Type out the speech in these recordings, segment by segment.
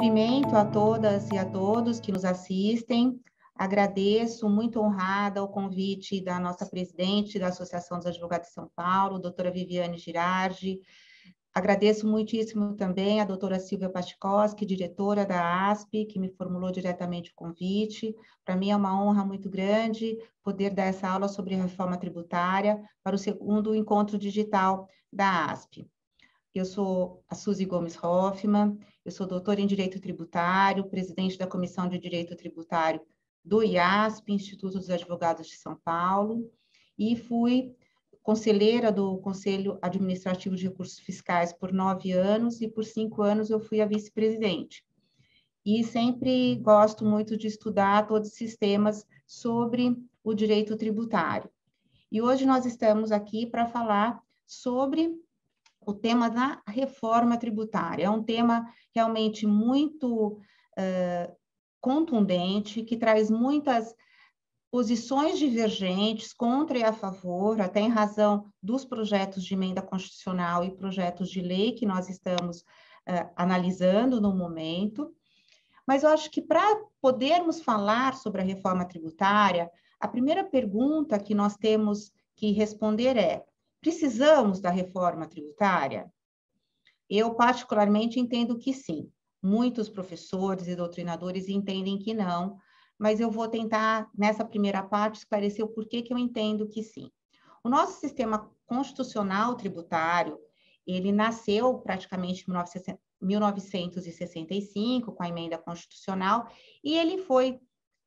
Cumprimento a todas e a todos que nos assistem. Agradeço, muito honrada, o convite da nossa presidente da Associação dos Advogados de São Paulo, doutora Viviane Girardi. Agradeço muitíssimo também a doutora Silvia Pachkowski, diretora da ASP, que me formulou diretamente o convite. Para mim é uma honra muito grande poder dar essa aula sobre a reforma tributária para o segundo encontro digital da ASP. Eu sou a Suzy Gomes Hoffmann, eu sou doutora em Direito Tributário, presidente da Comissão de Direito Tributário do IASP, Instituto dos Advogados de São Paulo, e fui conselheira do Conselho Administrativo de Recursos Fiscais por 9 anos, e por 5 anos eu fui a vice-presidente. E sempre gosto muito de estudar todos os sistemas sobre o direito tributário. E hoje nós estamos aqui para falar sobre o tema da reforma tributária. É um tema realmente muito contundente, que traz muitas posições divergentes contra e a favor, até em razão dos projetos de emenda constitucional e projetos de lei que nós estamos analisando no momento. Mas eu acho que para podermos falar sobre a reforma tributária, a primeira pergunta que nós temos que responder é: precisamos da reforma tributária? Eu, particularmente, entendo que sim. Muitos professores e doutrinadores entendem que não, mas eu vou tentar, nessa primeira parte, esclarecer o porquê que eu entendo que sim. O nosso sistema constitucional tributário, ele nasceu praticamente em 1965, com a emenda constitucional, e ele foi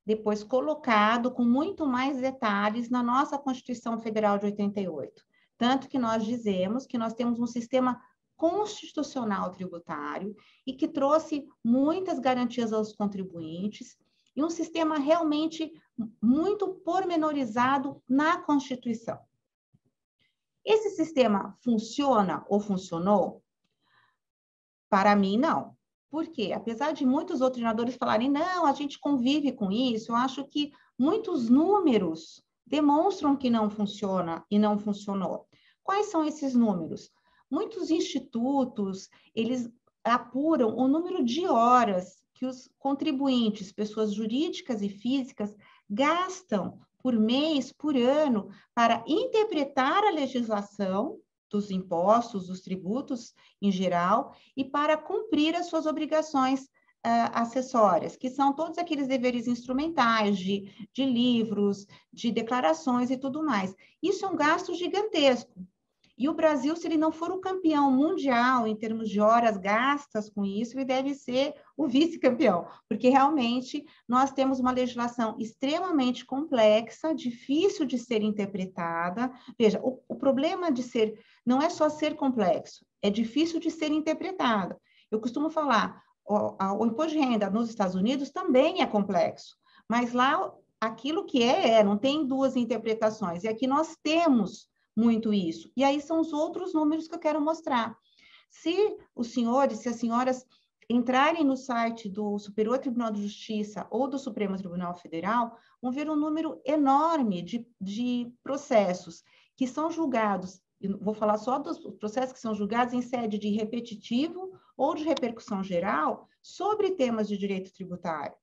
depois colocado com muito mais detalhes na nossa Constituição Federal de 88. Tanto que nós dizemos que nós temos um sistema constitucional tributário e que trouxe muitas garantias aos contribuintes e um sistema realmente muito pormenorizado na Constituição. Esse sistema funciona ou funcionou? Para mim, não. Por quê? Apesar de muitos doutrinadores falarem, não, a gente convive com isso, eu acho que muitos números demonstram que não funciona e não funcionou. Quais são esses números? Muitos institutos, eles apuram o número de horas que os contribuintes, pessoas jurídicas e físicas, gastam por mês, por ano, para interpretar a legislação dos impostos, dos tributos em geral, e para cumprir as suas obrigações acessórias, que são todos aqueles deveres instrumentais de livros, de declarações e tudo mais. Isso é um gasto gigantesco. E o Brasil, se ele não for o campeão mundial em termos de horas gastas com isso, ele deve ser o vice-campeão, porque realmente nós temos uma legislação extremamente complexa, difícil de ser interpretada. Veja, o problema de ser, não é só ser complexo, é difícil de ser interpretada. Eu costumo falar, o imposto de renda nos Estados Unidos também é complexo, mas lá aquilo que não tem duas interpretações, e aqui nós temos muito isso. E aí são os outros números que eu quero mostrar. Se os senhores, se as senhoras entrarem no site do Superior Tribunal de Justiça ou do Supremo Tribunal Federal, vão ver um número enorme de processos que são julgados, vou falar só dos processos que são julgados em sede de repetitivo ou de repercussão geral sobre temas de direito tributário.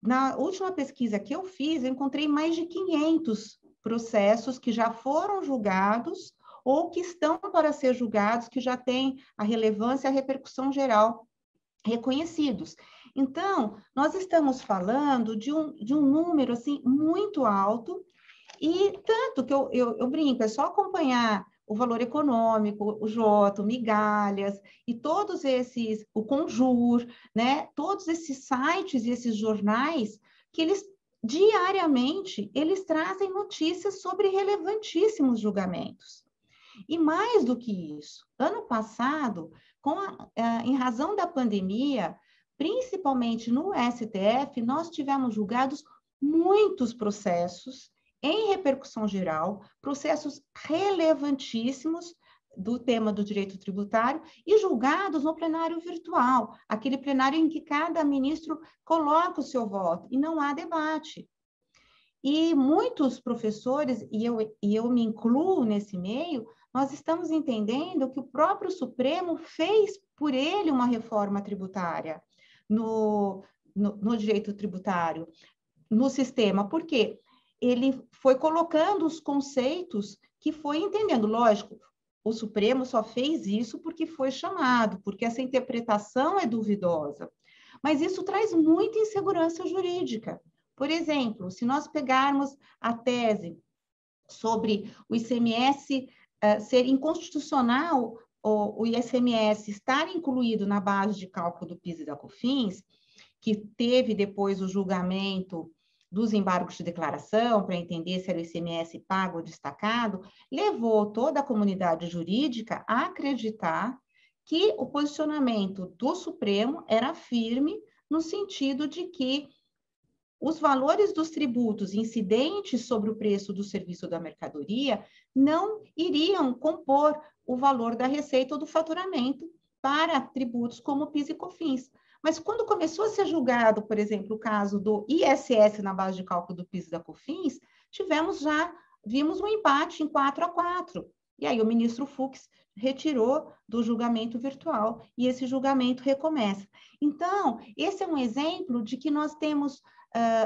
Na última pesquisa que eu fiz, eu encontrei mais de 500 processos que já foram julgados ou que estão para ser julgados, que já têm a relevância e a repercussão geral reconhecidos. Então, nós estamos falando de um número assim, muito alto, e tanto que eu brinco, é só acompanhar o Valor Econômico, o Jota, o Migalhas, e todos esses, o Conjur, né? Todos esses sites e esses jornais que eles diariamente, eles trazem notícias sobre relevantíssimos julgamentos. E mais do que isso, ano passado, em razão da pandemia, principalmente no STF, nós tivemos julgados muitos processos em repercussão geral, processos relevantíssimos do tema do direito tributário e julgados no plenário virtual, aquele plenário em que cada ministro coloca o seu voto e não há debate. E muitos professores, e eu me incluo nesse meio, nós estamos entendendo que o próprio Supremo fez por ele uma reforma tributária, no direito tributário, no sistema, porque ele foi colocando os conceitos que foi entendendo. Lógico, o Supremo só fez isso porque foi chamado, porque essa interpretação é duvidosa. Mas isso traz muita insegurança jurídica. Por exemplo, se nós pegarmos a tese sobre o ICMS ser inconstitucional, o ICMS estar incluído na base de cálculo do PIS e da COFINS, que teve depois o julgamento dos embargos de declaração, para entender se era o ICMS pago ou destacado, levou toda a comunidade jurídica a acreditar que o posicionamento do Supremo era firme no sentido de que os valores dos tributos incidentes sobre o preço do serviço da mercadoria não iriam compor o valor da receita ou do faturamento para tributos como PIS e COFINS. Mas quando começou a ser julgado, por exemplo, o caso do ISS na base de cálculo do PIS e da COFINS, vimos um empate em 4-4. E aí o ministro Fux retirou do julgamento virtual e esse julgamento recomeça. Então, esse é um exemplo de que nós temos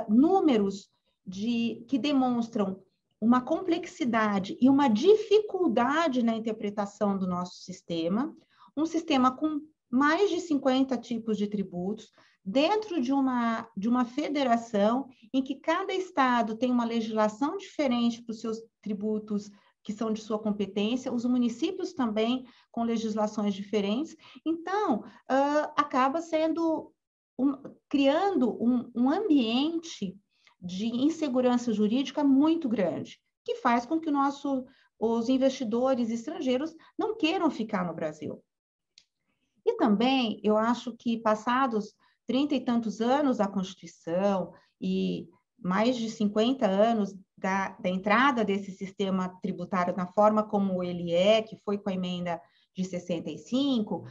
números que demonstram uma complexidade e uma dificuldade na interpretação do nosso sistema, um sistema com mais de 50 tipos de tributos, dentro de uma federação em que cada estado tem uma legislação diferente para os seus tributos que são de sua competência, os municípios também com legislações diferentes. Então, acaba criando um ambiente de insegurança jurídica muito grande, que faz com que os investidores estrangeiros não queiram ficar no Brasil. E também, eu acho que passados 30 e tantos anos da Constituição e mais de 50 anos da entrada desse sistema tributário na forma como ele que foi com a emenda de 65,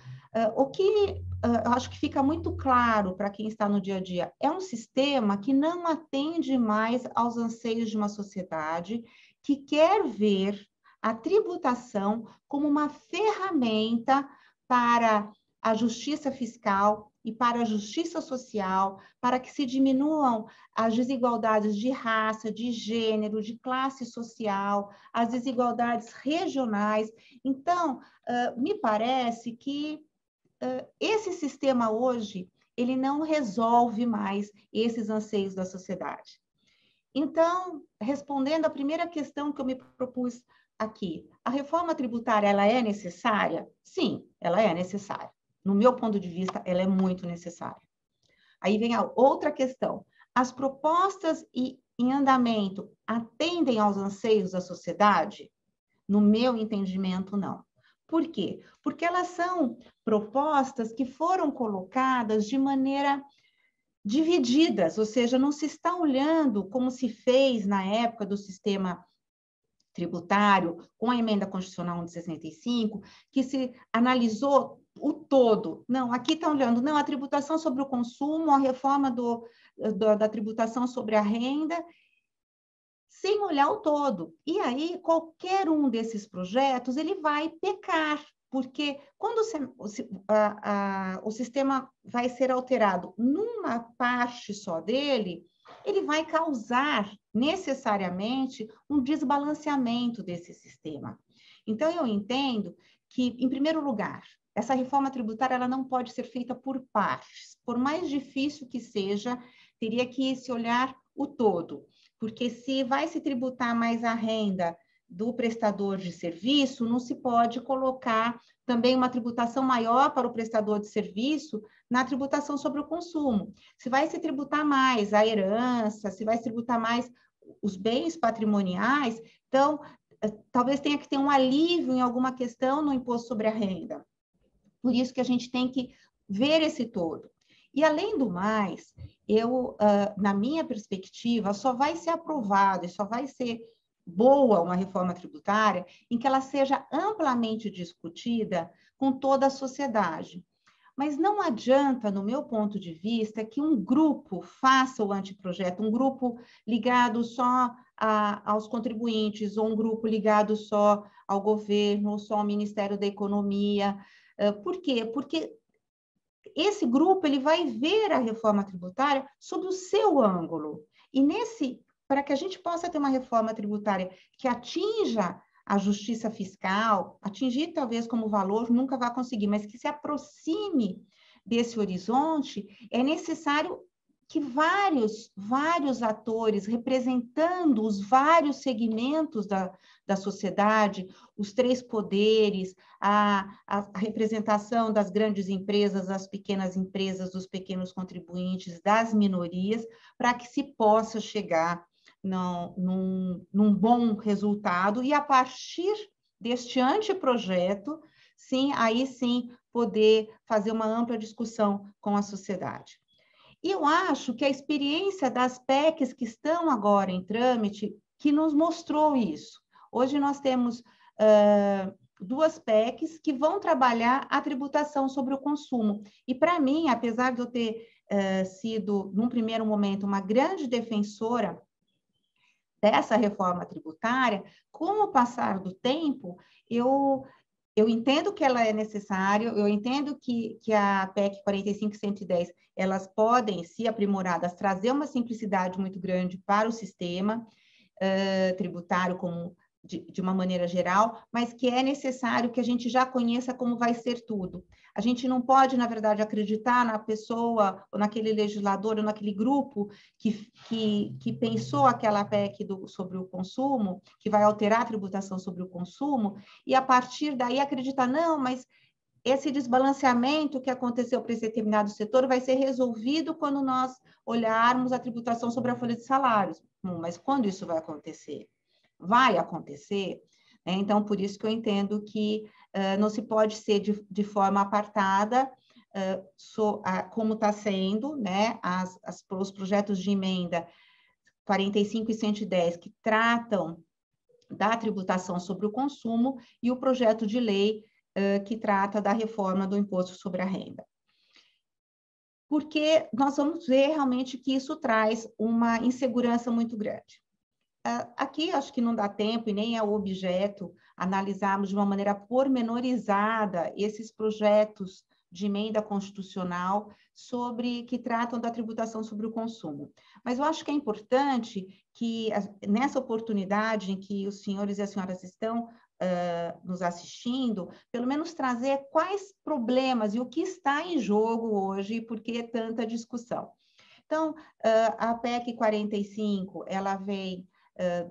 o que eu acho que fica muito claro para quem está no dia a dia, é um sistema que não atende mais aos anseios de uma sociedade que quer ver a tributação como uma ferramenta para a justiça fiscal e para a justiça social, para que se diminuam as desigualdades de raça, de gênero, de classe social, as desigualdades regionais. Então, me parece que esse sistema hoje, ele não resolve mais esses anseios da sociedade. Então, respondendo à primeira questão que eu me propus aqui, a reforma tributária, ela é necessária? Sim, ela é necessária. No meu ponto de vista, ela é muito necessária. Aí vem a outra questão. As propostas em andamento atendem aos anseios da sociedade? No meu entendimento, não. Por quê? Porque elas são propostas que foram colocadas de maneira divididas, ou seja, não se está olhando como se fez na época do sistema tributário, com a emenda constitucional de 65, que se analisou o todo. Não, aqui está olhando, não, a tributação sobre o consumo, a reforma da tributação sobre a renda, sem olhar o todo. E aí, qualquer um desses projetos, ele vai pecar, porque quando o sistema vai ser alterado numa parte só dele, ele vai causar necessariamente um desbalanceamento desse sistema. Então, eu entendo que, em primeiro lugar, essa reforma tributária ela não pode ser feita por partes. Por mais difícil que seja, teria que se olhar o todo. Porque se vai se tributar mais a renda do prestador de serviço, não se pode colocar também uma tributação maior para o prestador de serviço na tributação sobre o consumo. Se vai se tributar mais a herança, se vai se tributar mais os bens patrimoniais, então, talvez tenha que ter um alívio em alguma questão no imposto sobre a renda. Por isso que a gente tem que ver esse todo. E, além do mais, na minha perspectiva, só vai ser aprovado e só vai ser boa uma reforma tributária em que ela seja amplamente discutida com toda a sociedade. Mas não adianta, no meu ponto de vista, que um grupo faça o anteprojeto, um grupo ligado só aos contribuintes, ou um grupo ligado só ao governo, ou só ao Ministério da Economia. Por quê? Porque esse grupo ele vai ver a reforma tributária sob o seu ângulo. E para que a gente possa ter uma reforma tributária que atinja a justiça fiscal, atingir talvez como valor, nunca vai conseguir, mas que se aproxime desse horizonte, é necessário que vários atores representando os vários segmentos da sociedade, os três poderes, a representação das grandes empresas, das pequenas empresas, dos pequenos contribuintes, das minorias, para que se possa chegar num bom resultado e, a partir deste anteprojeto, aí sim, poder fazer uma ampla discussão com a sociedade. E eu acho que a experiência das PECs que estão agora em trâmite, que nos mostrou isso. Hoje nós temos duas PECs que vão trabalhar a tributação sobre o consumo. E, para mim, apesar de eu ter sido, num primeiro momento, uma grande defensora dessa reforma tributária, com o passar do tempo, eu entendo que ela é necessária, eu entendo que a PEC 45.110, elas podem, se aprimoradas, trazer uma simplicidade muito grande para o sistema tributário de uma maneira geral, mas que é necessário que a gente já conheça como vai ser tudo. A gente não pode, na verdade, acreditar na pessoa, ou naquele legislador, ou naquele grupo que pensou aquela PEC sobre o consumo, que vai alterar a tributação sobre o consumo, e a partir daí acreditar, não, mas esse desbalanceamento que aconteceu para esse determinado setor vai ser resolvido quando nós olharmos a tributação sobre a folha de salários. Mas quando isso vai acontecer? Vai acontecer? Então, por isso que eu entendo que não se pode ser de forma apartada, como está sendo, né, os projetos de emenda 45 e 110, que tratam da tributação sobre o consumo, e o projeto de lei que trata da reforma do imposto sobre a renda. Porque nós vamos ver realmente que isso traz uma insegurança muito grande. Aqui, acho que não dá tempo, e nem é o objeto, analisarmos de uma maneira pormenorizada esses projetos de emenda constitucional que tratam da tributação sobre o consumo. Mas eu acho que é importante que, nessa oportunidade em que os senhores e as senhoras estão nos assistindo, pelo menos trazer quais problemas e o que está em jogo hoje e por que tanta discussão. Então, a PEC 45, ela vem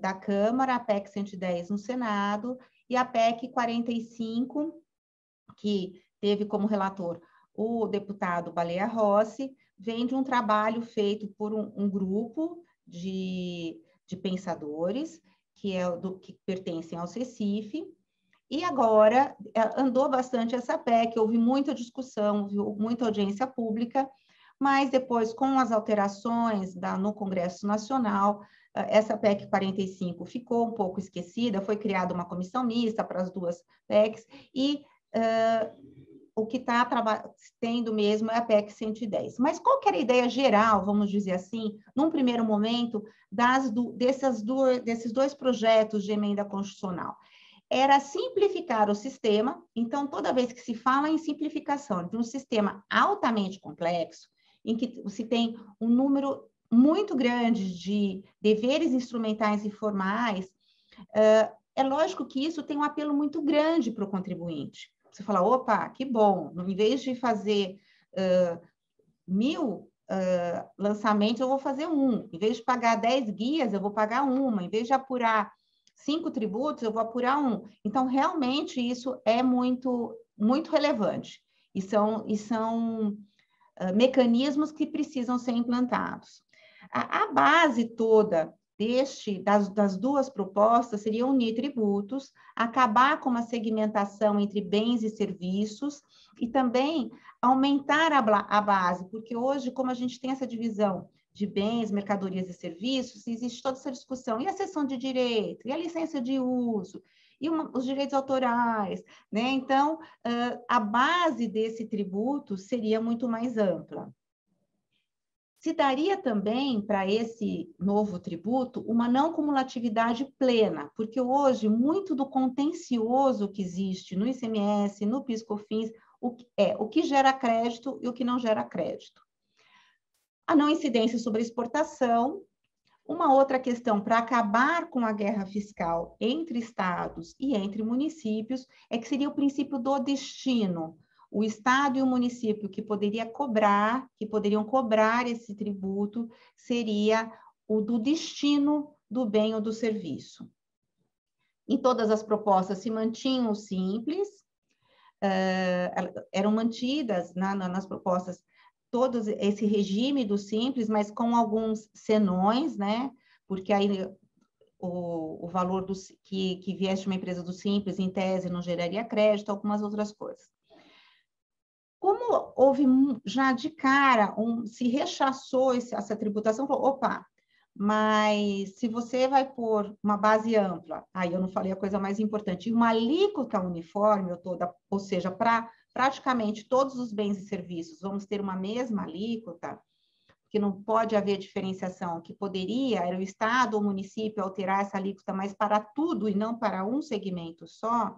da Câmara, a PEC 110 no Senado, e a PEC 45, que teve como relator o deputado Baleia Rossi, vem de um trabalho feito por um grupo de pensadores, que pertencem ao CECIF, e agora andou bastante essa PEC, houve muita discussão, houve muita audiência pública, mas depois, com as alterações no Congresso Nacional, essa PEC 45 ficou um pouco esquecida, foi criada uma comissão mista para as duas PECs, e o que está tendo mesmo é a PEC 110. Mas qual que era a ideia geral, vamos dizer assim, num primeiro momento, desses dois projetos de emenda constitucional? Era simplificar o sistema. Então, toda vez que se fala em simplificação de um sistema altamente complexo, em que se tem um número muito grande de deveres instrumentais e formais, é lógico que isso tem um apelo muito grande para o contribuinte. Você fala, opa, que bom, em vez de fazer 1000 lançamentos, eu vou fazer um. Em vez de pagar 10 guias, eu vou pagar uma. Em vez de apurar 5 tributos, eu vou apurar um. Então, realmente, isso é muito, muito relevante. E são mecanismos que precisam ser implantados. A base toda das duas propostas seria unir tributos, acabar com uma segmentação entre bens e serviços e também aumentar a base, porque hoje, como a gente tem essa divisão de bens, mercadorias e serviços, existe toda essa discussão. E a cessão de direito? E a licença de uso? E os direitos autorais? Né? Então, a base desse tributo seria muito mais ampla. Se daria também para esse novo tributo uma não cumulatividade plena, porque hoje muito do contencioso que existe no ICMS, no PIS/COFINS, o que gera crédito e o que não gera crédito. A não incidência sobre exportação. Uma outra questão para acabar com a guerra fiscal entre estados e entre municípios é que seria o princípio do destino. O estado e o município que poderiam cobrar esse tributo seria o do destino do bem ou do serviço. Em todas as propostas se mantinham o simples, eram mantidas nas propostas todo esse regime do simples, mas com alguns senões, né? Porque aí o valor que viesse de uma empresa do simples, em tese, não geraria crédito, algumas outras coisas. Como houve já de cara, se rechaçou essa tributação, falou, opa, mas se você vai pôr uma base ampla, aí eu não falei a coisa mais importante, uma alíquota uniforme, ou seja, para praticamente todos os bens e serviços, vamos ter uma mesma alíquota, que não pode haver diferenciação, que era o Estado ou o município alterar essa alíquota, mas para tudo e não para um segmento só,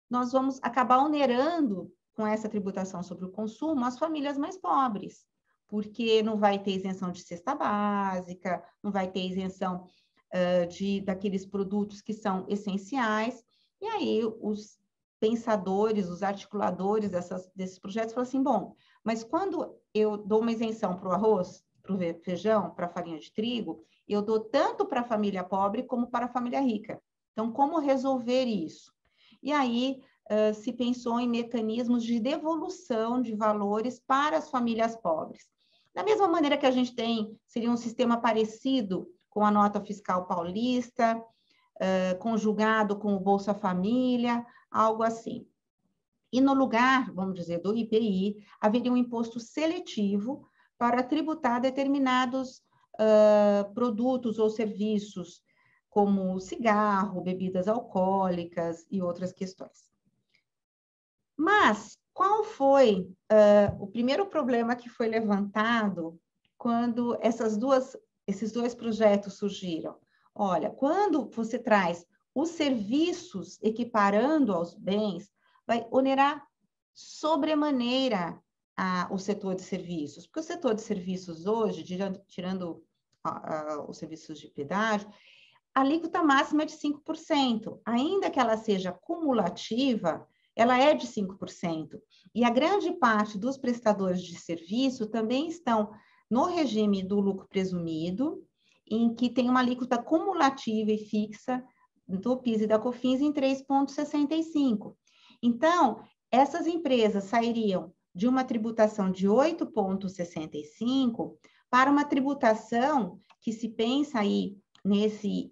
nós vamos acabar onerando com essa tributação sobre o consumo as famílias mais pobres, porque não vai ter isenção de cesta básica, não vai ter isenção daqueles produtos que são essenciais, e aí os pensadores, os articuladores desses projetos falam assim, bom, mas quando eu dou uma isenção para o arroz, para o feijão, para a farinha de trigo, eu dou tanto para a família pobre como para a família rica. Então, como resolver isso? E aí se pensou em mecanismos de devolução de valores para as famílias pobres. Da mesma maneira que a gente seria um sistema parecido com a nota fiscal paulista, conjugado com o Bolsa Família, algo assim. E no lugar, vamos dizer, do IPI, haveria um imposto seletivo para tributar determinados produtos ou serviços, como cigarro, bebidas alcoólicas e outras questões. Mas qual foi o primeiro problema que foi levantado quando esses dois projetos surgiram? Olha, quando você traz os serviços equiparando aos bens, vai onerar sobremaneira o setor de serviços, porque o setor de serviços hoje, tirando os serviços de pedágio, a alíquota máxima é de 5%, ainda que ela seja cumulativa, ela é de 5%. E a grande parte dos prestadores de serviço também estão no regime do lucro presumido, em que tem uma alíquota cumulativa e fixa do PIS e da COFINS em 3,65%. Então, essas empresas sairiam de uma tributação de 8,65% para uma tributação que se pensa aí nesse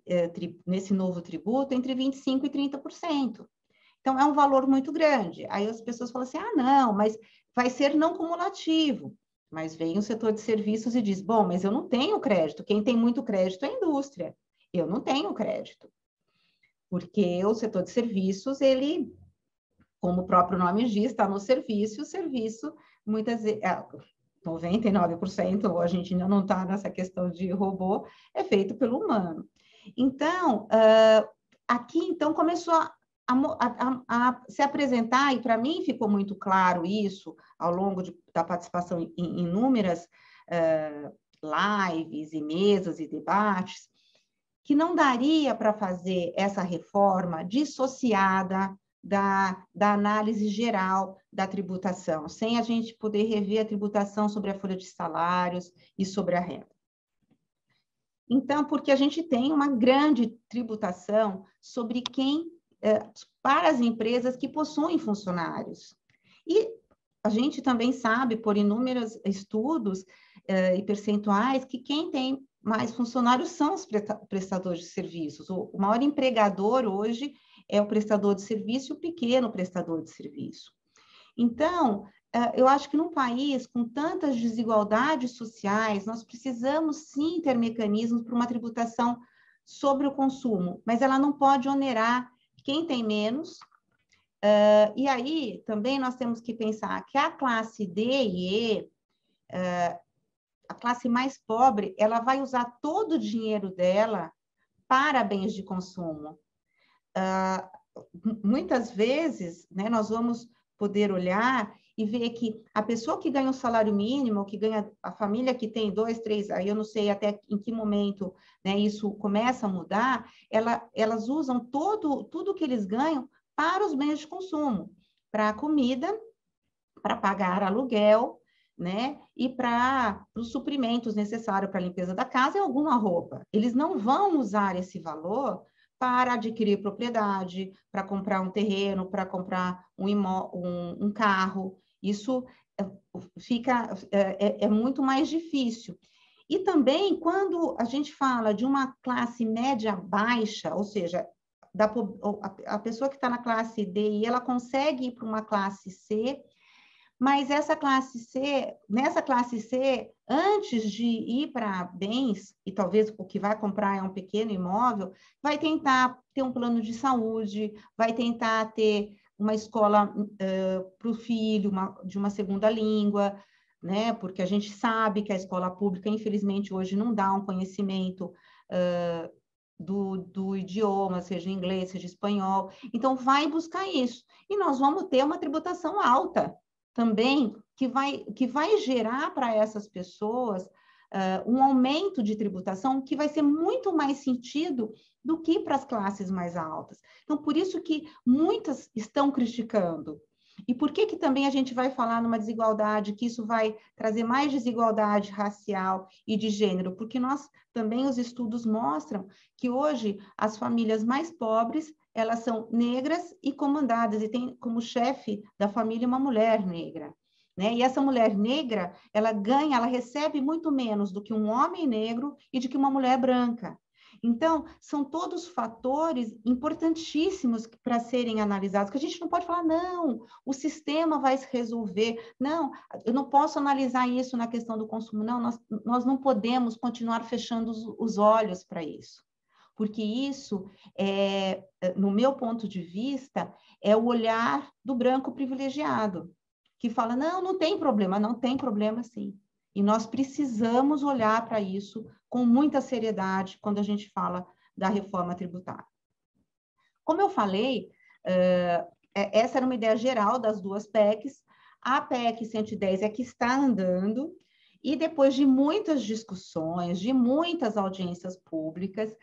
novo tributo entre 25% e 30%. Então, é um valor muito grande. Aí as pessoas falam assim, não, mas vai ser não cumulativo. Mas vem o setor de serviços e diz, bom, mas eu não tenho crédito. Quem tem muito crédito é a indústria. Eu não tenho crédito. Porque o setor de serviços, ele, como o próprio nome diz, está no serviço, o serviço, muitas vezes, 99%, a gente ainda não está nessa questão de robô, é feito pelo humano. Então, aqui, então, começou a se apresentar, e para mim ficou muito claro isso ao longo da participação em inúmeras lives e mesas e debates, que não daria para fazer essa reforma dissociada da análise geral da tributação, sem a gente poder rever a tributação sobre a folha de salários e sobre a renda. Então, porque a gente tem uma grande tributação sobre para as empresas que possuem funcionários. E a gente também sabe, por inúmeros estudos e percentuais, que quem tem mais funcionários são os prestadores de serviços. O maior empregador hoje é o prestador de serviço e o pequeno prestador de serviço. Então, eu acho que num país com tantas desigualdades sociais, nós precisamos sim ter mecanismos para uma tributação sobre o consumo, mas ela não pode onerar quem tem menos. E aí também nós temos que pensar que a classe D e E, a classe mais pobre, ela vai usar todo o dinheiro dela para bens de consumo. Muitas vezes, né, nós vamos poder olhar e ver que a pessoa que ganha o salário mínimo, que ganha a família que tem 2, 3, aí eu não sei até em que momento, né, isso começa a mudar, elas usam tudo que eles ganham para os bens de consumo, para a comida, para pagar aluguel, né, e para os suprimentos necessários para a limpeza da casa e alguma roupa. Eles não vão usar esse valor para adquirir propriedade, para comprar um terreno, para comprar um carro. Isso é muito mais difícil. E também, quando a gente fala de uma classe média baixa, ou seja, a pessoa que está na classe D e ela consegue ir para uma classe C, mas nessa classe C, antes de ir para bens, e talvez o que vai comprar é um pequeno imóvel, vai tentar ter um plano de saúde, vai tentar ter uma escola para o filho, de uma segunda língua, né? Porque a gente sabe que a escola pública, infelizmente, hoje não dá um conhecimento do idioma, seja inglês, seja espanhol. Então, vai buscar isso. E nós vamos ter uma tributação alta também, que vai gerar para essas pessoas um aumento de tributação que vai ser muito mais sentido do que para as classes mais altas. Então, por isso que muitas estão criticando. E por que também a gente vai falar numa desigualdade, que isso vai trazer mais desigualdade racial e de gênero? Porque também os estudos mostram que hoje as famílias mais pobres, elas são negras e comandadas, e tem como chefe da família uma mulher negra, né? E essa mulher negra, ela recebe muito menos do que um homem negro e de que uma mulher branca. Então, são todos fatores importantíssimos para serem analisados, que a gente não pode falar, não, o sistema vai se resolver, não, eu não posso analisar isso na questão do consumo, não, nós não podemos continuar fechando os olhos para isso. Porque isso, no meu ponto de vista, é o olhar do branco privilegiado, que fala, não tem problema, não tem problema sim. E nós precisamos olhar para isso com muita seriedade quando a gente fala da reforma tributária. Como eu falei, essa era uma ideia geral das duas PECs. A PEC 110 é que está andando, e depois de muitas discussões, de muitas audiências públicas,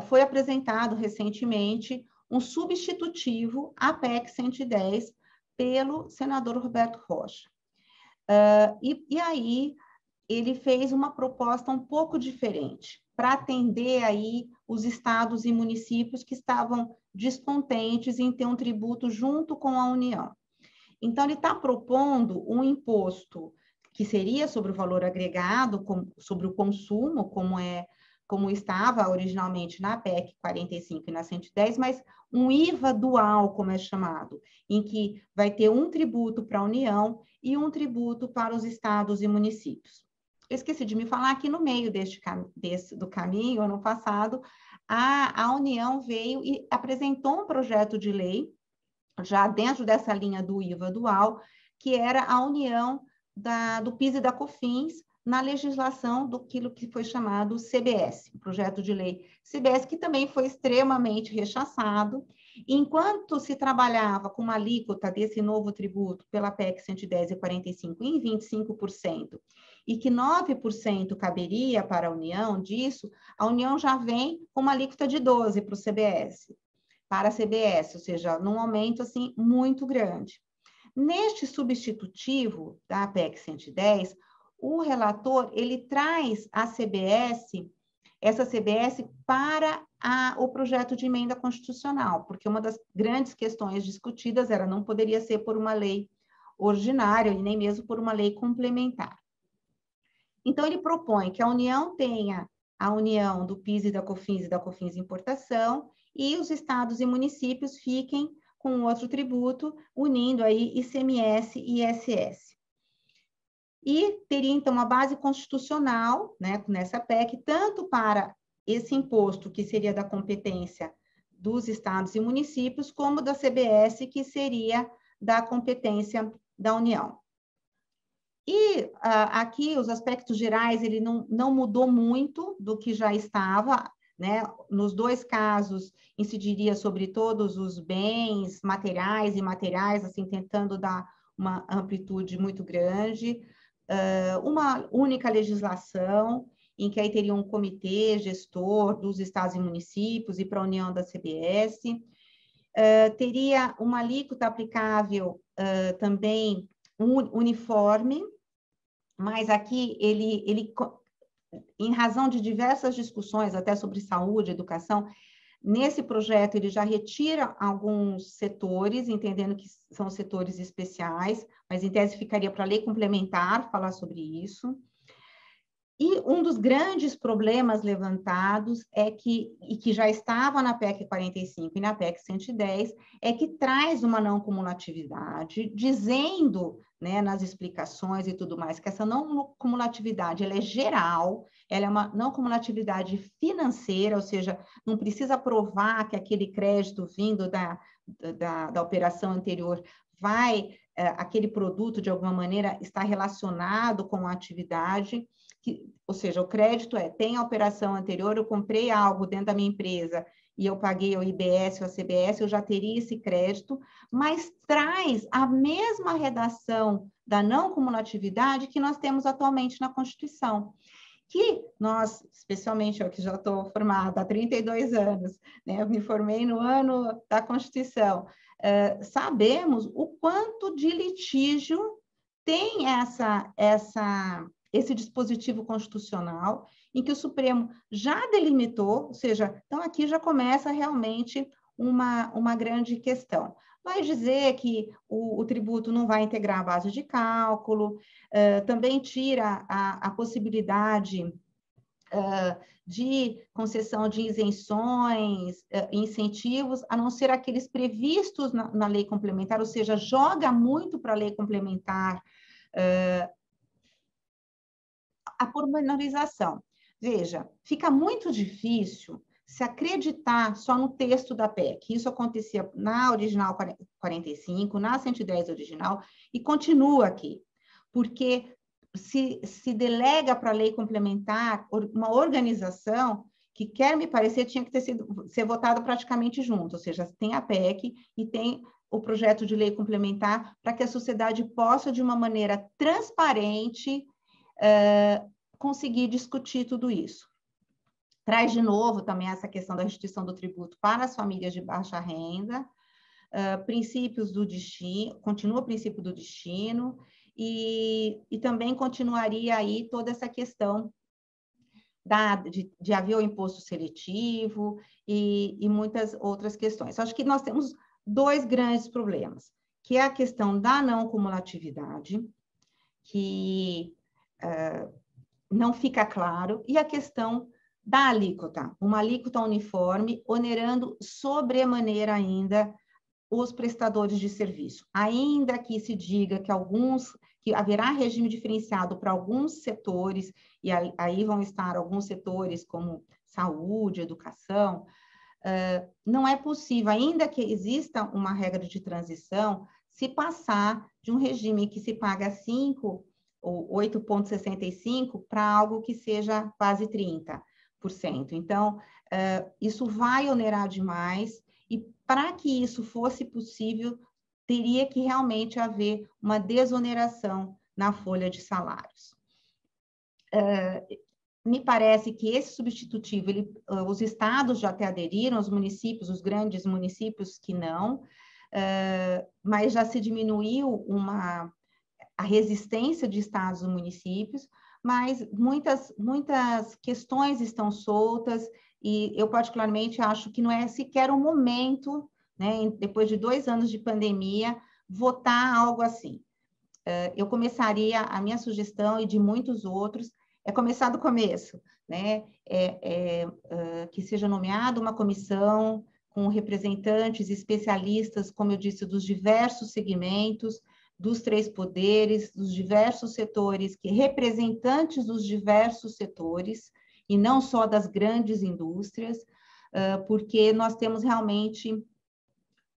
foi apresentado recentemente um substitutivo à PEC 110 pelo senador Roberto Rocha. E aí ele fez uma proposta um pouco diferente, para atender aí os estados e municípios que estavam descontentes em ter um tributo junto com a União. Então, ele está propondo um imposto que seria sobre o valor agregado, sobre o consumo, como estava originalmente na PEC 45 e na 110, mas um IVA dual, como é chamado, em que vai ter um tributo para a União e um tributo para os estados e municípios. Eu esqueci de me falar que no meio do caminho, ano passado, a União veio e apresentou um projeto de lei, já dentro dessa linha do IVA dual, que era a união do PIS e da COFINS na legislação daquilo que foi chamado CBS, o projeto de lei CBS, que também foi extremamente rechaçado. Enquanto se trabalhava com uma alíquota desse novo tributo pela PEC 110 e 45 em 25%, e que 9% caberia para a União disso, a União já vem com uma alíquota de 12% para a CBS, ou seja, num aumento assim muito grande. Neste substitutivo da PEC 110, o relator ele traz essa CBS para o projeto de emenda constitucional, porque uma das grandes questões discutidas era não poderia ser por uma lei ordinária e nem mesmo por uma lei complementar. Então, ele propõe que a União tenha a união do PIS e da COFINS importação, e os estados e municípios fiquem com outro tributo, unindo aí ICMS e ISS. E teria, então, uma base constitucional, né, nessa PEC, tanto para esse imposto, que seria da competência dos estados e municípios, como da CBS, que seria da competência da União. E aqui, os aspectos gerais, ele não mudou muito do que já estava, né? Nos dois casos, incidiria sobre todos os bens materiais e imateriais, assim, tentando dar uma amplitude muito grande. Uma única legislação, em que aí teria um comitê gestor dos estados e municípios e para a união da CBS. Teria uma alíquota aplicável também uniforme, mas aqui ele, em razão de diversas discussões, até sobre saúde, educação, nesse projeto ele já retira alguns setores, entendendo que são setores especiais, mas em tese ficaria para a lei complementar falar sobre isso. E um dos grandes problemas levantados e que já estava na PEC 45 e na PEC 110, é que traz uma não cumulatividade, dizendo, né, nas explicações e tudo mais, que essa não cumulatividade ela é geral, ela é uma não cumulatividade financeira, ou seja, não precisa provar que aquele crédito vindo da operação anterior aquele produto, de alguma maneira, está relacionado com a atividade. Ou seja, o crédito tem a operação anterior, eu comprei algo dentro da minha empresa e eu paguei o IBS ou a CBS, eu já teria esse crédito, mas traz a mesma redação da não cumulatividade que nós temos atualmente na Constituição. Que nós, especialmente eu que já estou formada há 32 anos, né, eu me formei no ano da Constituição, sabemos o quanto de litígio tem esse dispositivo constitucional, em que o Supremo já delimitou, ou seja, então aqui já começa realmente uma grande questão. Vai dizer que o tributo não vai integrar a base de cálculo, também tira a possibilidade de concessão de isenções, incentivos, a não ser aqueles previstos na lei complementar, ou seja, joga muito para a lei complementar a pormenorização. Veja, fica muito difícil se acreditar só no texto da PEC. Isso acontecia na original 45, na 110 original, e continua aqui, porque se delega para a lei complementar uma organização que, quer me parecer, tinha que ser votado praticamente junto, ou seja, tem a PEC e tem o projeto de lei complementar para que a sociedade possa, de uma maneira transparente, conseguir discutir tudo isso. Traz de novo também essa questão da restituição do tributo para as famílias de baixa renda, princípios do destino, continua o princípio do destino, e também continuaria aí toda essa questão de haver o imposto seletivo e muitas outras questões. Acho que nós temos dois grandes problemas, que é a questão da não cumulatividade, que não fica claro, e a questão da alíquota, uma alíquota uniforme, onerando sobremaneira ainda os prestadores de serviço. Ainda que se diga que haverá regime diferenciado para alguns setores, e aí vão estar alguns setores como saúde, educação, não é possível, ainda que exista uma regra de transição, se passar de um regime que se paga 5 ou 8,65 para algo que seja quase 30%. Então, isso vai onerar demais, e para que isso fosse possível, teria que realmente haver uma desoneração na folha de salários. Me parece que esse substitutivo, os estados já até aderiram, os municípios, os grandes municípios que não, mas já se diminuiu a resistência de estados e municípios, mas muitas questões estão soltas, e eu particularmente acho que não é sequer o momento, né, depois de 2 anos de pandemia, votar algo assim. Eu começaria, a minha sugestão e de muitos outros, é começar do começo, né? Que seja nomeada uma comissão com representantes especialistas, como eu disse, dos diversos segmentos, dos 3 poderes, dos diversos setores, representantes dos diversos setores, e não só das grandes indústrias, porque nós temos realmente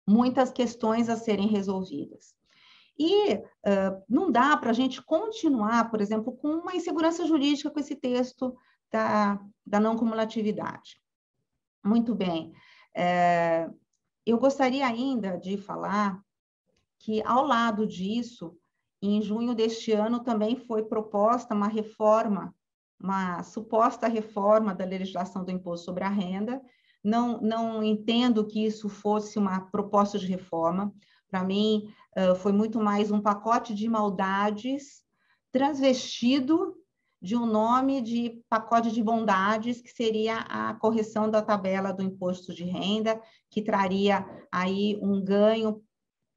muitas questões a serem resolvidas. E não dá para a gente continuar, por exemplo, com uma insegurança jurídica com esse texto da não cumulatividade. Muito bem. Eu gostaria ainda de falar que, ao lado disso, em junho deste ano também foi proposta uma reforma, uma suposta reforma da legislação do imposto sobre a renda. Não entendo que isso fosse uma proposta de reforma. Para mim, foi muito mais um pacote de maldades transvestido de um nome de pacote de bondades, que seria a correção da tabela do imposto de renda, que traria aí um ganho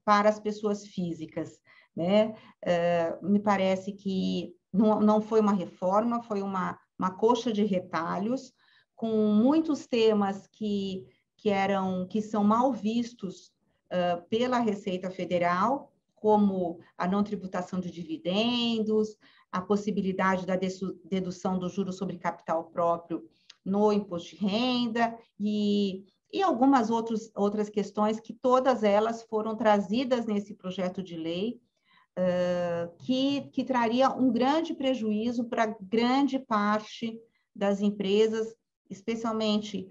para as pessoas físicas, né? Me parece que não foi uma reforma, foi uma coxa de retalhos, com muitos temas que são mal vistos pela Receita Federal, como a não tributação de dividendos, a possibilidade da dedução do juro sobre capital próprio no imposto de renda e algumas outras questões que todas elas foram trazidas nesse projeto de lei, que traria um grande prejuízo para grande parte das empresas, especialmente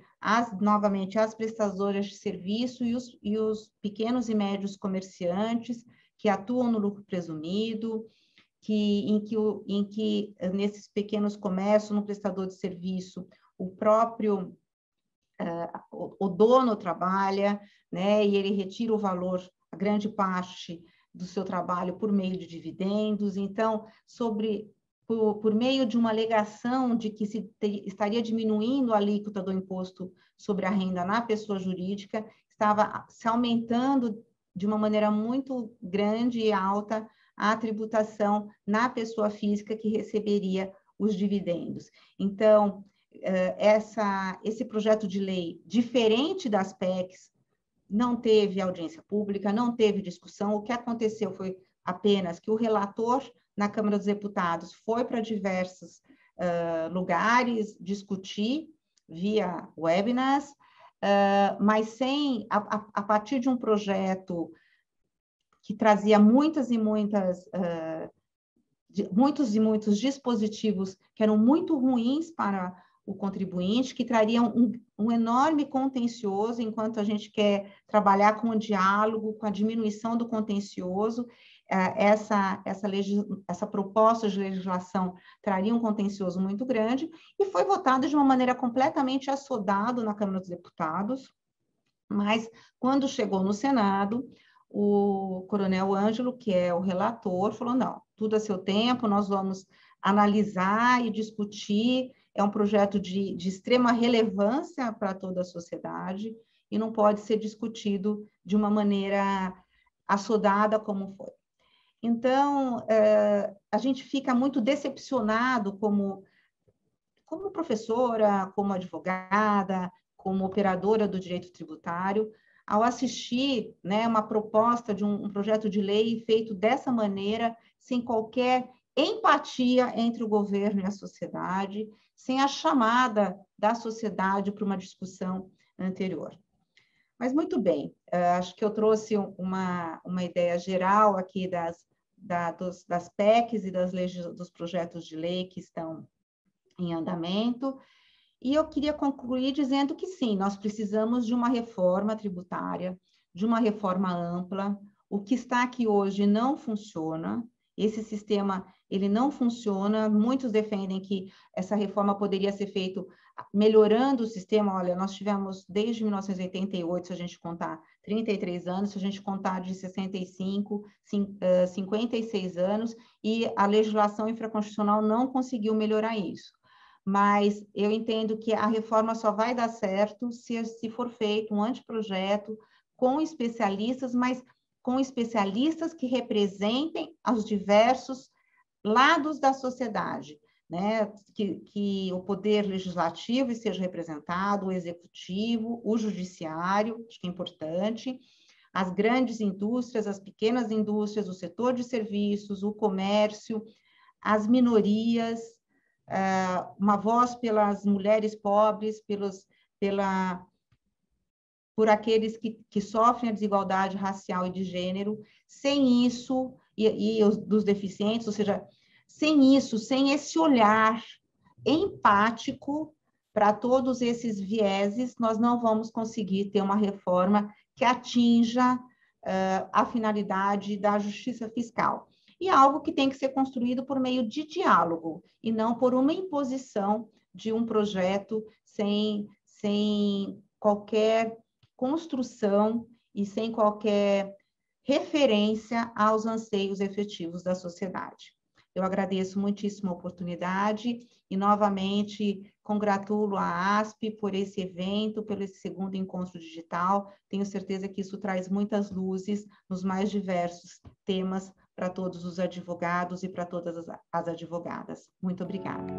novamente, as prestadoras de serviço e os pequenos e médios comerciantes que atuam no lucro presumido, em que nesses pequenos comércios, no prestador de serviço, o próprio o dono trabalha, né, e ele retira o valor, a grande parte do seu trabalho por meio de dividendos. Então, por meio de uma alegação de que estaria diminuindo a alíquota do imposto sobre a renda na pessoa jurídica, estava se aumentando de uma maneira muito grande e alta a tributação na pessoa física que receberia os dividendos. Então, esse projeto de lei, diferente das PECs, não teve audiência pública, não teve discussão. O que aconteceu foi apenas que o relator na Câmara dos Deputados foi para diversos lugares discutir via webinars, mas a partir de um projeto que trazia muitos e muitos dispositivos que eram muito ruins para o contribuinte, que trariam um enorme contencioso, enquanto a gente quer trabalhar com o diálogo, com a diminuição do contencioso. Essa proposta de legislação traria um contencioso muito grande e foi votada de uma maneira completamente assodada na Câmara dos Deputados, mas quando chegou no Senado, o Coronel Ângelo, que é o relator, falou, não, tudo a seu tempo, nós vamos analisar e discutir, é um projeto de extrema relevância para toda a sociedade e não pode ser discutido de uma maneira assodada como foi. Então, a gente fica muito decepcionado como professora, como advogada, como operadora do direito tributário, ao assistir, né, uma proposta de um projeto de lei feito dessa maneira, sem qualquer empatia entre o governo e a sociedade, sem a chamada da sociedade para uma discussão anterior. Mas muito bem, acho que eu trouxe uma ideia geral aqui das PECs e dos projetos de lei que estão em andamento. E eu queria concluir dizendo que sim, nós precisamos de uma reforma tributária, de uma reforma ampla. O que está aqui hoje não funciona. Esse sistema, ele não funciona. Muitos defendem que essa reforma poderia ser feita melhorando o sistema. Olha, nós tivemos desde 1988, se a gente contar 33 anos, se a gente contar de 65, 56 anos, e a legislação infraconstitucional não conseguiu melhorar isso. Mas eu entendo que a reforma só vai dar certo se for feito um anteprojeto com especialistas, mas com especialistas que representem os diversos lados da sociedade, né? Que o poder legislativo esteja representado, o executivo, o judiciário, acho que é importante, as grandes indústrias, as pequenas indústrias, o setor de serviços, o comércio, as minorias, uma voz pelas mulheres pobres, por aqueles que sofrem a desigualdade racial e de gênero. Sem isso, e dos deficientes, ou seja, sem isso, sem esse olhar empático para todos esses vieses, nós não vamos conseguir ter uma reforma que atinja a finalidade da justiça fiscal. E algo que tem que ser construído por meio de diálogo, e não por uma imposição de um projeto sem qualquer construção e sem qualquer referência aos anseios efetivos da sociedade. Eu agradeço muitíssimo a oportunidade e, novamente, congratulo a ASP por esse evento, pelo esse segundo encontro digital. Tenho certeza que isso traz muitas luzes nos mais diversos temas para todos os advogados e para todas as advogadas. Muito obrigada.